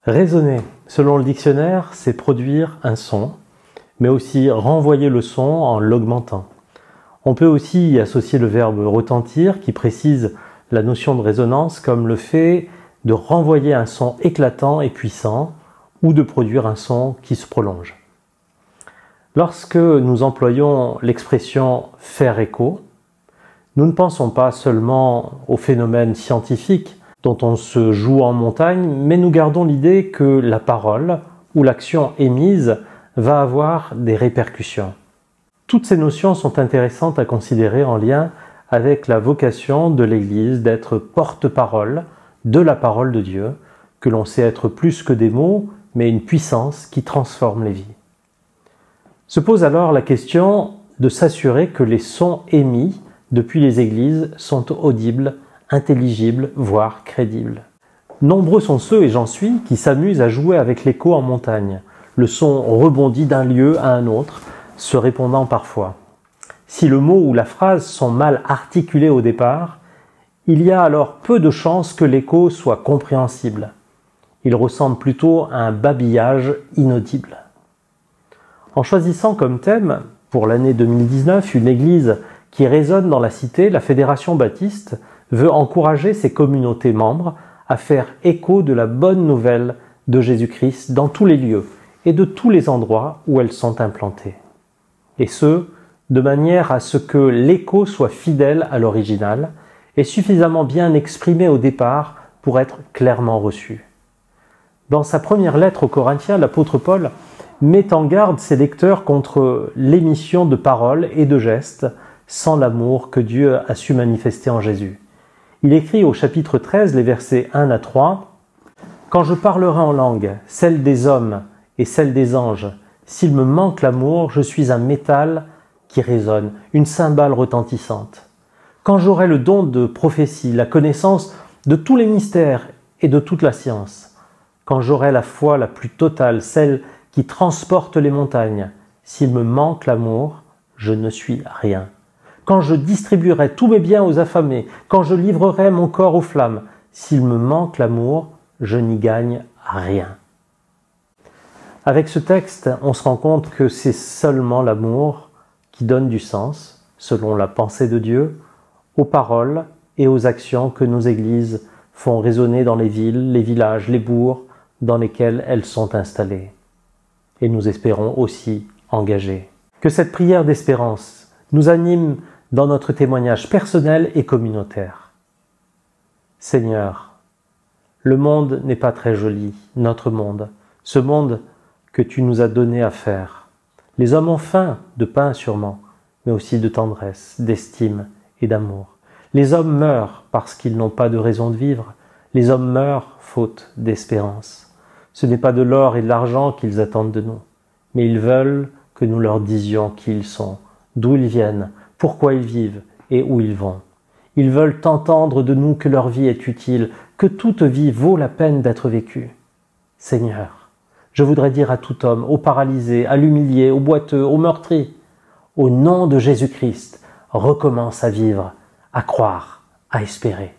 Raisonner, selon le dictionnaire, c'est produire un son, mais aussi renvoyer le son en l'augmentant. On peut aussi y associer le verbe retentir qui précise la notion de résonance comme le fait de renvoyer un son éclatant et puissant ou de produire un son qui se prolonge. Lorsque nous employons l'expression « faire écho », nous ne pensons pas seulement au phénomène scientifique dont on se joue en montagne, mais nous gardons l'idée que la parole ou l'action émise va avoir des répercussions. Toutes ces notions sont intéressantes à considérer en lien avec la vocation de l'Église d'être porte-parole de la parole de Dieu, que l'on sait être plus que des mots, mais une puissance qui transforme les vies. Se pose alors la question de s'assurer que les sons émis depuis les églises sont audibles, intelligibles, voire crédibles. Nombreux sont ceux, et j'en suis, qui s'amusent à jouer avec l'écho en montagne. Le son rebondit d'un lieu à un autre, se répondant parfois. Si le mot ou la phrase sont mal articulés au départ, il y a alors peu de chances que l'écho soit compréhensible. Il ressemble plutôt à un babillage inaudible. En choisissant comme thème, pour l'année 2019, une église qui résonne dans la cité, la Fédération baptiste veut encourager ses communautés membres à faire écho de la bonne nouvelle de Jésus-Christ dans tous les lieux et de tous les endroits où elles sont implantées. Et ce, de manière à ce que l'écho soit fidèle à l'original et suffisamment bien exprimé au départ pour être clairement reçu. Dans sa première lettre aux Corinthiens, l'apôtre Paul met en garde ses lecteurs contre l'émission de paroles et de gestes sans l'amour que Dieu a su manifester en Jésus. Il écrit au chapitre 13, les versets 1 à 3, « Quand je parlerai en langue, celle des hommes et celle des anges, s'il me manque l'amour, je suis un métal qui résonne, une cymbale retentissante. Quand j'aurai le don de prophétie, la connaissance de tous les mystères et de toute la science, quand j'aurai la foi la plus totale, celle qui transporte les montagnes, s'il me manque l'amour, je ne suis rien. Quand je distribuerai tous mes biens aux affamés, quand je livrerai mon corps aux flammes, s'il me manque l'amour, je n'y gagne rien. » Avec ce texte, on se rend compte que c'est seulement l'amour qui donne du sens, selon la pensée de Dieu, aux paroles et aux actions que nos églises font résonner dans les villes, les villages, les bourgs dans lesquels elles sont installées. Et nous espérons aussi engagées. Que cette prière d'espérance nous anime dans notre témoignage personnel et communautaire. Seigneur, le monde n'est pas très joli, notre monde, ce monde que tu nous as donné à faire. Les hommes ont faim de pain sûrement, mais aussi de tendresse, d'estime et d'amour. Les hommes meurent parce qu'ils n'ont pas de raison de vivre. Les hommes meurent faute d'espérance. Ce n'est pas de l'or et de l'argent qu'ils attendent de nous, mais ils veulent que nous leur disions qui ils sont, d'où ils viennent, pourquoi ils vivent et où ils vont. Ils veulent entendre de nous que leur vie est utile, que toute vie vaut la peine d'être vécue. Seigneur, je voudrais dire à tout homme, au paralysé, à l'humilié, au boiteux, au meurtri, au nom de Jésus-Christ, recommence à vivre, à croire, à espérer.